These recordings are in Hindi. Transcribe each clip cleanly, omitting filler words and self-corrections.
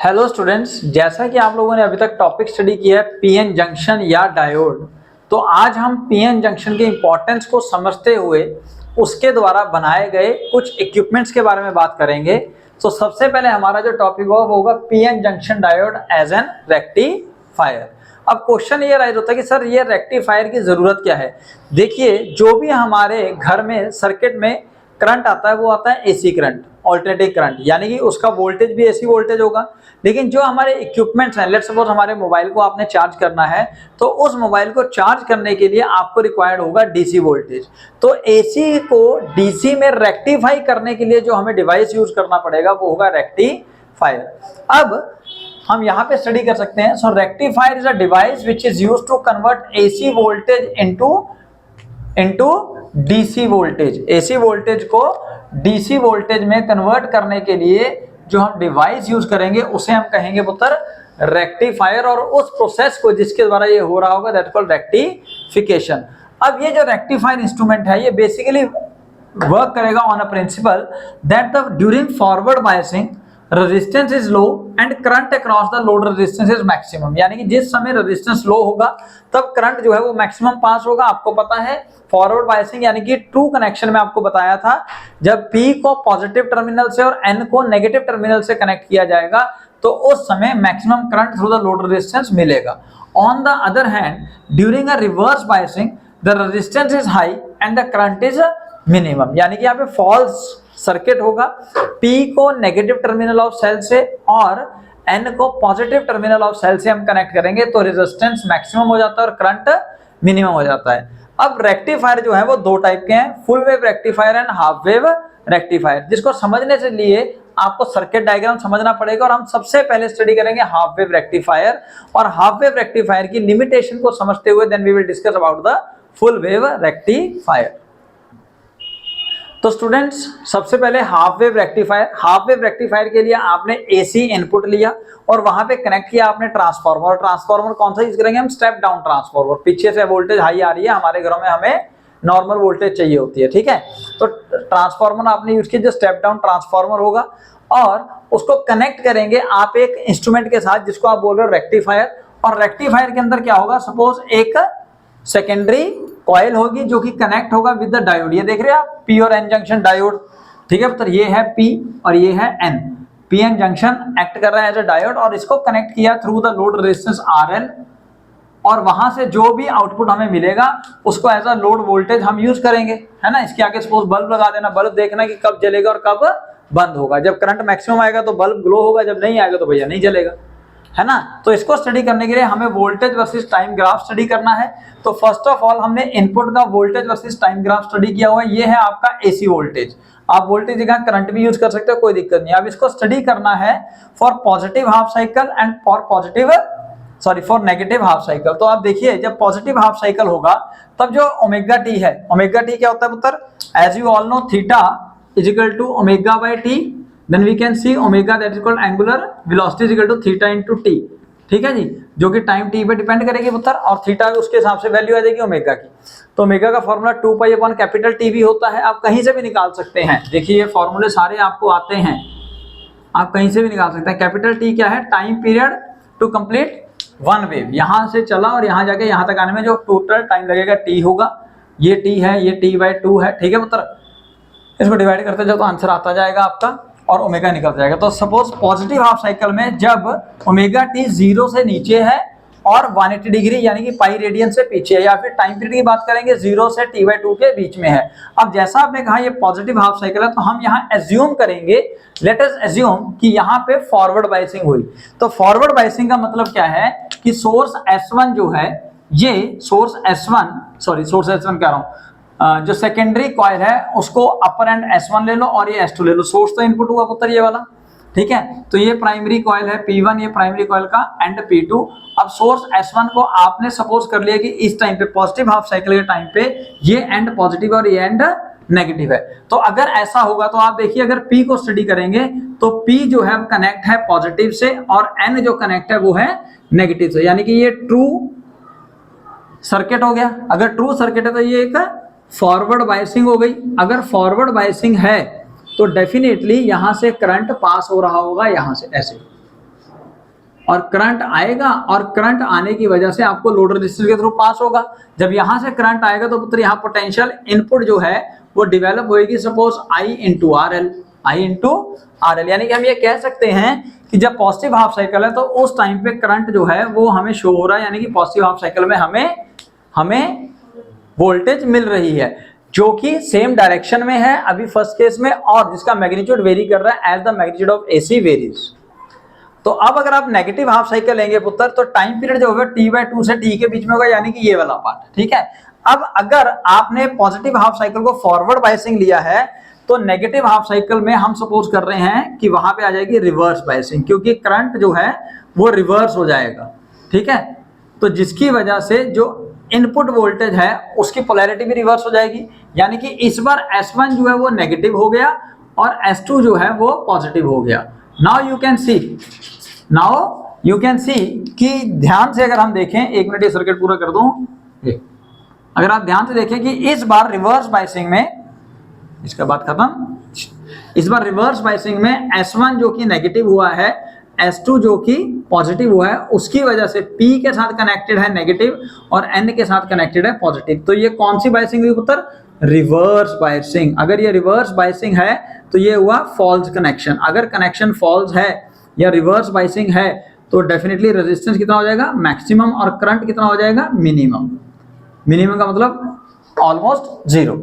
हेलो स्टूडेंट्स, जैसा कि आप लोगों ने अभी तक टॉपिक स्टडी किया है पीएन जंक्शन या डायोड, तो आज हम पीएन जंक्शन के इंपॉर्टेंस को समझते हुए उसके द्वारा बनाए गए कुछ इक्विपमेंट्स के बारे में बात करेंगे। तो सबसे पहले हमारा जो टॉपिक होगा वो होगा PN junction diode as an rectifier. अब क्वेश्चन ये राइज होता है कि सर ये रेक्टिफायर की जरूरत क्या है। देखिए, जो भी हमारे घर में सर्किट में करंट आता है वो आता है एसी करंट, ऑल्टरनेटिंग करंट, यानी कि उसका वोल्टेज भी एसी वोल्टेज होगा। लेकिन जो हमारे इक्विपमेंट्स हैं, लेट्स सपोज हमारे मोबाइल को आपने चार्ज करना है, तो उस मोबाइल को चार्ज करने के लिए आपको रिक्वायर्ड होगा डीसी वोल्टेज। तो एसी को डीसी में रेक्टिफाई करने के लिए जो हमें डिवाइस यूज करना पड़ेगा वो होगा रेक्टिफायर। अब हम यहाँ पे स्टडी कर सकते हैं। So rectifier is a device which is used to convert AC voltage into DC voltage. AC voltage को डीसी वोल्टेज में कन्वर्ट करने के लिए जो हम डिवाइस यूज करेंगे उसे हम कहेंगे पुत्र रेक्टिफायर, और उस प्रोसेस को जिसके द्वारा ये हो रहा होगा दैट कॉल्ड रेक्टिफिकेशन। अब ये जो रेक्टिफायर इंस्ट्रूमेंट है ये बेसिकली वर्क करेगा on a principal that the during forward biasing resistance is low and current across the load resistance is maximum. यानी कि जिस समय रेजिस्टेंस लो होगा तब करंट जो है वो मैक्सिमम पास होगा। आपको पता है फॉरवर्ड बायसिंग यानी कि ट्रू कनेक्शन में आपको बताया था, जब P को पॉजिटिव टर्मिनल से और N को नेगेटिव टर्मिनल से कनेक्ट किया जाएगा तो उस समय maximum current through the load resistance मिलेगा। On the other hand, during a reverse biasing the resistance is high and the current is minimum. यानी कि यहाँ पे फॉल्स सर्किट होगा, P को नेगेटिव टर्मिनल ऑफ सेल से और N को पॉजिटिव टर्मिनल ऑफ सेल से हम कनेक्ट करेंगे तो रेजिस्टेंस मैक्सिमम हो जाता है और करंट मिनिमम हो जाता है। अब रेक्टिफायर जो है वो दो टाइप के हैं, full wave rectifier and half wave rectifier, जिसको समझने से लिए आपको सर्किट डायग्राम समझना पड़ेगा। और हम सबसे पहले स्टडी करेंगे हाफ वेव रेक्टिफायर, और हाफ वेव रेक्टिफायर की लिमिटेशन को समझते हुए then we will discuss about the full wave rectifier. तो स्टूडेंट्स, सबसे पहले हाफ वेव रेक्टिफायर के लिए आपने एसी इनपुट लिया और वहां पे कनेक्ट किया आपने ट्रांसफार्मर। ट्रांसफार्मर कौन सा यूज करेंगे हम? Step down transformer. पीछे से वोल्टेज हाई आ रही है, हमारे घरों में हमें नॉर्मल वोल्टेज चाहिए होती है, ठीक है। तो ट्रांसफार्मर आपने यूज किया जो स्टेप डाउन ट्रांसफार्मर होगा, और उसको कनेक्ट करेंगे आप एक इंस्ट्रूमेंट के साथ जिसको आप बोल रहे हो रेक्टिफायर। और रेक्टिफायर के अंदर क्या होगा? सपोज एक सेकेंडरी कॉइल होगी जो कि कनेक्ट होगा विद द डायोड। ये देख रहे हैं आप, पी और एन जंक्शन डायोड, ठीक है। तो ये है पी और ये है N. P N junction act कर रहा है एज अ डायोड और इसको कनेक्ट किया through the load resistance RL, और वहां से जो भी आउटपुट हमें मिलेगा उसको एज अ लोड वोल्टेज हम यूज करेंगे, है ना। इसके आगे सपोज बल्ब लगा देना, बल्ब देखना कि कब जलेगा और कब बंद होगा। जब करंट मैक्सिमम आएगा तो बल्ब ग्लो होगा, जब नहीं आएगा तो भैया नहीं जलेगा, है ना। तो इसको स्टडी करने के लिए हमें voltage versus time graph study करना है। तो फर्स्ट ऑफ ऑल हमने इनपुट का voltage versus time graph study किया हुआ है। ये है आपका एसी वोल्टेज। आप वोल्टेज जगह करंट भी यूज कर सकते हो, कोई दिक्कत नहीं। अब इसको स्टडी करना है for positive half cycle and for negative half cycle. तो आप देखिए, जब पॉजिटिव हाफ साइकिल होगा तब जो ओमेगा टी है, ओमेगा टी क्या होता है पुत्र? As you all know, theta is equal to omega by T, then we can see omega that is called angular velocity is equal to theta into t, ठीक है जी, जो कि टाइम t पे डिपेंड करेगी पुत्र, और थीटा उसके हिसाब से वैल्यू आ जाएगी ओमेगा की। तो ओमेगा का formula 2 pi upon capital T भी होता है, आप कहीं से भी निकाल सकते हैं। देखिए ये फॉर्मूले सारे आपको आते हैं, आप कहीं से भी निकाल सकते हैं। कैपिटल टी क्या है? Time period to complete one wave. यहां से चला और यहां जाके यहां तक आने में जो टोटल टाइम लगेगा टी होगा। ये टी है, ये टी बाई 2 है, ठीक है पुत्र। इसको डिवाइड करते जाओ तो आंसर आता जाएगा आपका और ओमेगा निकल जाएगा। तो सपोज पॉजिटिव हाफ साइकिल में जब ओमेगा टी 0 से नीचे है और 180 डिग्री यानी कि पाई रेडियन से पीछे है, या फिर टाइम पीरियड की बात करेंगे 0 से t/2 के बीच में है। अब जैसा आपने कहा ये पॉजिटिव हाफ साइकिल है, तो हम यहाँ एज्यूम करेंगे, लेट अस एज्यूम कि यहाँ पे फॉरवर्ड बायसिंग हुई। तो फॉरवर्ड बायसिंग का मतलब क्या है कि सोर्स S1 जो है, ये सोर्स S1 कह रहा हूँ, जो सेकेंडरी कॉइल है उसको अपर एंड S1 ले लो और ये S2 ले लो। सोर्स तो इनपुट हुआ पुत्र ये वाला, ठीक है। तो ये प्राइमरी कॉइल है P1, ये प्राइमरी कॉइल का एंड P2। अब सोर्स S1 को आपने सपोज कर लिया कि इस टाइम पे पॉजिटिव हाफ साइकिल के टाइम पे ये एंड पॉजिटिव और ये एंड नेगेटिव है। तो अगर ऐसा होगा तो आप देखिए, अगर P को स्टडी करेंगे तो P जो है कनेक्ट है पॉजिटिव से और N जो कनेक्ट है वो है नेगेटिव से, यानी कि ये ट्रू सर्किट हो गया। अगर ट्रू सर्किट है तो ये एक फॉरवर्ड बायसिंग हो गई। अगर फॉरवर्ड बायसिंग है तो डेफिनेटली यहां से करंट पास हो रहा होगा, यहां से ऐसे, और करंट आएगा और करंट आने की वजह से आपको लोड रेजिस्टेंस के थ्रू पास होगा। जब यहां से करंट आएगा तो पुत्र यहाँ पोटेंशियल इनपुट जो है वो डेवलप होगी, suppose I into R L, यानी कि हम ये कह सकते हैं कि जब पॉजिटिव हाफ साइकिल है तो उस टाइम पे करंट जो है वो हमें शो हो रहा है, यानी कि पॉजिटिव हाफ साइकिल में हमें वोल्टेज मिल रही है जो कि सेम डायरेक्शन में है अभी फर्स्ट केस में, और जिसका मैग्नीट्यूड वेरी कर रहा है as the magnitude of AC varies. तो अब अगर आप नेगेटिव हाफ साइकिल लेंगे पुत्र तो टाइम पीरियड जो होगा T/2 से T के बीच में होगा, यानी कि ये वाला पार्ट, ठीक है। अब अगर आपने पॉजिटिव हाफ साइकिल को फॉरवर्ड बायसिंग लिया है तो नेगेटिव हाफ साइकिल में हम सपोज कर रहे हैं कि वहां पे आ जाएगी रिवर्स बायसिंग, क्योंकि करंट जो है वो रिवर्स हो जाएगा, ठीक है। तो जिसकी वजह से जो इनपुट वोल्टेज है उसकी पोलैरिटी भी रिवर्स हो जाएगी, यानी कि इस बार S1 जो है वो नेगेटिव हो गया और S2 जो है वो पॉजिटिव हो गया। नाउ यू कैन सी कि ध्यान से अगर हम देखें, एक मिनट ये सर्किट पूरा कर दूं, अगर आप ध्यान से देखें कि इस बार रिवर्स बायसिंग में, इसका बात खत्म, इस बार रिवर्स बायसिंग में S1 जो कि नेगेटिव हुआ है, S2 जो कि पॉजिटिव हुआ है, उसकी वजह से P के साथ कनेक्टेड है नेगेटिव और N के साथ कनेक्टेड है पॉजिटिव। तो ये कौन सी बायसिंग हुई पुत्र? Reverse biasing. अगर ये रिवर्स बायसिंग है तो ये हुआ फॉल्स कनेक्शन। अगर कनेक्शन फॉल्स है या रिवर्स बायसिंग है तो डेफिनेटली रेजिस्टेंस कितना हो जाएगा? मैक्सिमम, और करंट कितना हो जाएगा? मिनिमम। मिनिमम का मतलब ऑलमोस्ट जीरो,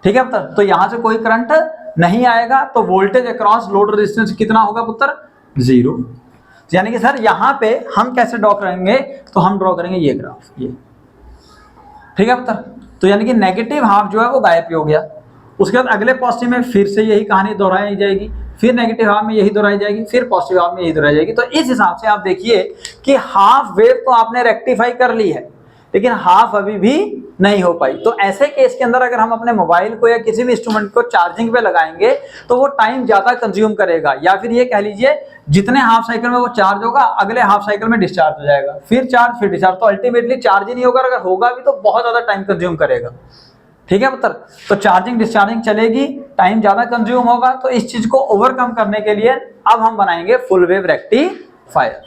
ठीक है पुत्र। तो यहां से कोई करंट नहीं आएगा तो वोल्टेज अक्रॉस लोड रेजिस्टेंस कितना होगा पुत्र? जीरो। यानी कि सर यहां पे हम कैसे ड्रॉ करेंगे? तो हम ड्रॉ करेंगे ये ग्राफ, ये, ठीक है पुत्र। तो यानी कि नेगेटिव हाफ जो है वो गायब हो गया, उसके बाद अगले पॉजिटिव में फिर से यही कहानी दोहराई जाएगी, फिर नेगेटिव हाफ में यही दोहराई जाएगी, फिर पॉजिटिव हाफ में यही दोहराई जाएगी। तो इस हिसाब से आप देखिए कि हाफ वेव तो आपने रेक्टिफाई कर ली है लेकिन हाफ अभी भी नहीं हो पाई। तो ऐसे केस के अंदर अगर हम अपने मोबाइल को या किसी भी इंस्ट्रूमेंट को चार्जिंग पे लगाएंगे तो वो टाइम ज्यादा कंज्यूम करेगा, या फिर ये कह लीजिए जितने हाफ साइकिल में वो चार्ज होगा अगले हाफ साइकिल में डिस्चार्ज हो जाएगा, फिर चार्ज फिर डिस्चार्ज, तो अल्टीमेटली चार्ज ही नहीं होगा, अगर होगा भी तो बहुत ज्यादा टाइम कंज्यूम करेगा, ठीक है पुत्र। तो चार्जिंग डिस्चार्जिंग चलेगी, टाइम ज्यादा कंज्यूम होगा। तो इस चीज को ओवरकम करने के लिए अब हम बनाएंगे फुल वेव रेक्टिफायर।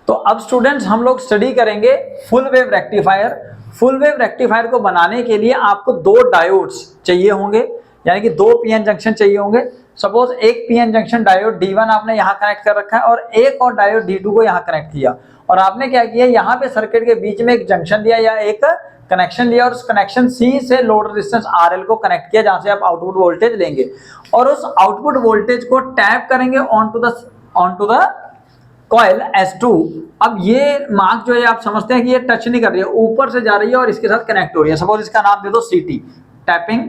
तो अब स्टूडेंट्स हम लोग स्टडी करेंगे full wave rectifier. Full wave rectifier को बनाने के लिए आपको दो डायोड्स चाहिए होंगे, यानी कि दो पीएन जंक्शन चाहिए होंगे। सपोज एक पीएन जंक्शन डायोड D1 आपने यहाँ कनेक्ट कर रखा है और एक और डायोड D2 को यहाँ कनेक्ट किया, और आपने क्या किया, यहाँ पे सर्किट के बीच में एक जंक्शन दिया या एक कनेक्शन लिया और उस कनेक्शन C से लोड रेजिस्टेंस RL को कनेक्ट किया जहां से आप आउटपुट वोल्टेज लेंगे, और उस आउटपुट वोल्टेज को टैप करेंगे on to the coil S2। अब ये मार्क जो है आप समझते हैं कि ये टच नहीं कर रही है, ऊपर से जा रही है और इसके साथ कनेक्ट हो रही है। सपोज इसका नाम दे दो CT, tapping,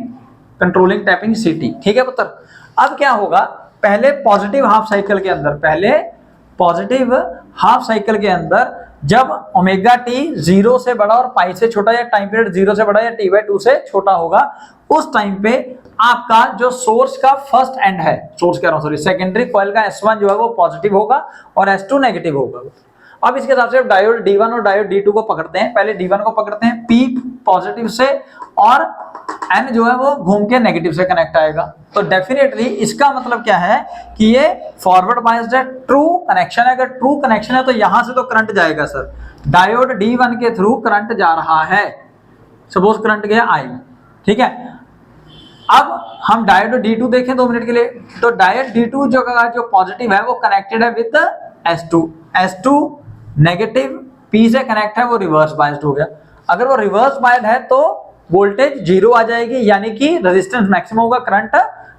controlling tapping CT, ठीक है पुत्र। अब क्या होगा, पहले पॉजिटिव हाफ साइकिल के अंदर जब ओमेगा टी 0 से बड़ा और पाई से छोटा, या टाइम पीरियड 0 से बड़ा या T/2 से छोटा होगा, उस टाइम पे आपका जो सोर्स का फर्स्ट एंड है, सेकेंडरी कॉइल का S1 जो है वो पॉजिटिव होगा और S2 नेगेटिव होगा। अब इसके हिसाब से डायोड D1 और डायोड D2 को पकड़ते हैं। पहले D1 को पकड़ते हैं, P पॉजिटिव से और N जो है वो घूम के नेगेटिव से कनेक्ट आएगा। तो डेफिनेटली इसका मतलब क्या है कि ये फॉरवर्ड बायस्ड है, ट्रू कनेक्शन है। अगर ट्रू कनेक्शन है तो यहां से तो करंट जाएगा सर, डायोड D1 के थ्रू करंट जा रहा है, सपोज करंट गया I, ठीक है। अब हम डायोड D2 देखें 2 मिनट के लिए, तो डायोड D2 जो पॉजिटिव है वो कनेक्टेड है विद S2 नेगेटिव P से कनेक्ट है, वो रिवर्स बायस्ड हो गया। अगर वो रिवर्स बायस्ड है तो वोल्टेज 0 आ जाएगी, यानी कि रेजिस्टेंस मैक्सिमम होगा, करंट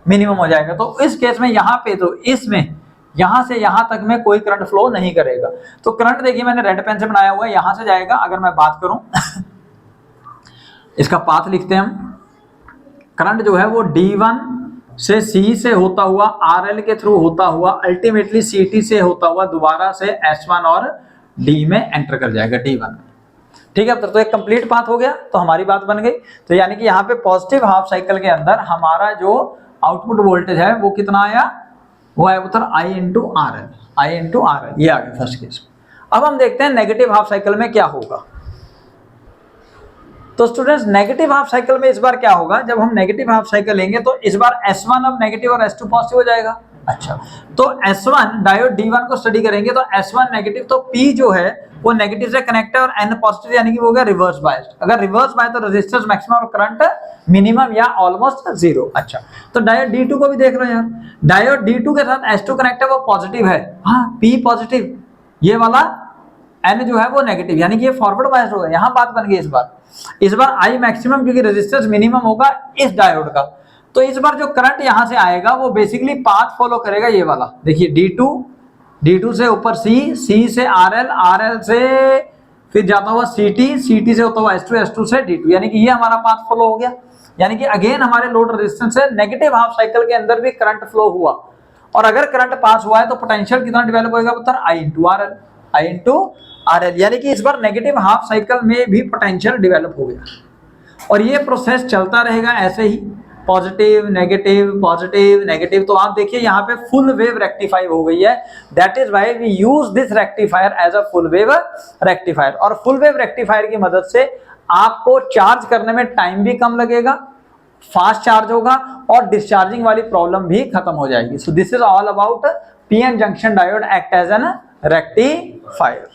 मिनिमम हो जाएगा। तो इस केस में यहाँ पे तो इसमें यहां से यहां तक में कोई करंट फ्लो नहीं करेगा। तो करंट देखिए मैंने रेड पेन से बनाया हुआ है, यहां से जाएगा। अगर मैं बात करूं इसका पाथ लिखते हैं हम, करंट जो है वो D1 से C से होता हुआ RL के थ्रू होता हुआ अल्टीमेटली CT से होता हुआ दोबारा से S1 और D में एंटर कर जाएगा, D1, ठीक है। तो एक कंप्लीट पाथ हो गया, तो हमारी बात बन गई। तो यानी कि यहाँ पे पॉजिटिव हाफ साइकिल के अंदर हमारा जो आउटपुट वोल्टेज है वो कितना आया, वो आया उत्तर I इंटू RL, ये आ गया फर्स्ट केस। अब हम देखते हैं नेगेटिव हाफ साइकिल में क्या होगा। तो स्टूडेंट्स नेगेटिव हाफ साइकिल में इस बार क्या होगा, जब हम नेगेटिव हाफ साइकिल लेंगे तो इस बार S1 अब नेगेटिव और S2 पॉजिटिव हो जाएगा, अच्छा, तो S1 डायोड D1 को स्टडी करेंगे तो S1 नेगेटिव, तो P जो है वो नेगेटिव से कनेक्ट है और N पॉजिटिव, यानी कि वो हो गया रिवर्स बायस्ड। अगर रिवर्स बायस्ड तो रेजिस्टेंस मैक्सिमम और करंट मिनिमम या ऑलमोस्ट जीरो। अच्छा, तो डायोड D2 को भी देख लो यार, डायोड D2 के साथ S2 कनेक्ट है, वो पॉजिटिव है, हाँ P पॉजिटिव, ये वाला N जो है वो नेगेटिव, यानी कि ये फॉरवर्ड बायस्ड होगा। यहाँ बात बन गई इस बार I मैक्सिमम, क्योंकि रेजिस्टेंस मिनिमम होगा इस डायोड का, तो इस बार जो करंट यहां से आएगा वो बेसिकली पाथ फॉलो करेगा ये वाला। देखिए D2 से ऊपर C से RL से फिर जाता हुआ CT से होता हुआ S2 से D2, यानी कि ये हमारा पाथ फॉलो हो गया। यानी कि अगेन हमारे लोड रेजिस्टेंस से नेगेटिव हाफ साइकिल के अंदर भी करंट फ्लो हुआ, और अगर करंट पास हुआ है तो पोटेंशियल कितना डेवलप होगा पुत्र, I इंटू RL, यानी कि इस बार नेगेटिव हाफ साइकिल में भी पोटेंशियल डेवलप हो गया। और ये प्रोसेस चलता रहेगा ऐसे ही, पॉजिटिव नेगेटिव। तो आप देखिए यहाँ पे फुल वेव रेक्टिफाई हो गई है, that is why we use this rectifier as a full wave rectifier. और फुल वेव रेक्टिफायर की मदद से आपको चार्ज करने में टाइम भी कम लगेगा, फास्ट चार्ज होगा और डिस्चार्जिंग वाली प्रॉब्लम भी खत्म हो जाएगी। So this is all about PN junction diode act as an rectifier.